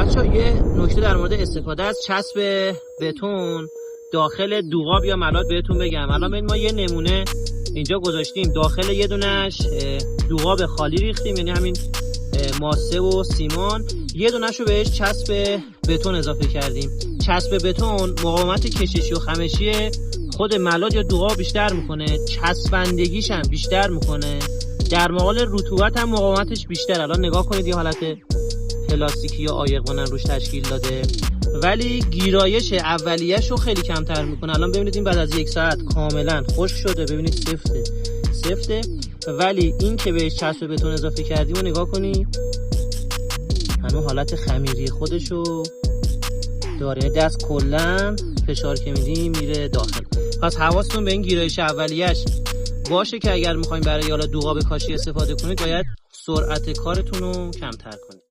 بچه‌ها یه نکته در مورد استفاده از چسب بتون داخل دوغاب یا ملات بهتون بگم. الان ما یه نمونه اینجا گذاشتیم، داخل یه دونش دوغاب خالی ریختیم، یعنی همین ماسه و سیمان، یه دونه‌شو بهش چسب بتون اضافه کردیم. چسب بتون مقاومت کششی و خمشی خود ملات یا دوغاب بیشتر میکنه، چسبندگیش هم بیشتر میکنه، در مقابل رطوبت هم مقاومتش بیشتر. الان نگاه کنید یه حالت پلاستیکی یا عایق مانند روش تشکیل داده، ولی گیرایش اولیه‌شو خیلی کمتر میکنه. الان ببینید این بعد از 1 ساعت کاملا خشک شده، ببینید سفته. ولی این که بهش چسب بتون اضافه کردیم و نگاه کنید همون حالت خمیری خودشو داره، دست کلا فشار که میدیم میره داخل. پس حواستون به این گیرایش اولیه‌اش باشه که اگر میخوایم برای حالا دوغاب کاشی استفاده کنید باید سرعت کارتون رو کمتر کنید.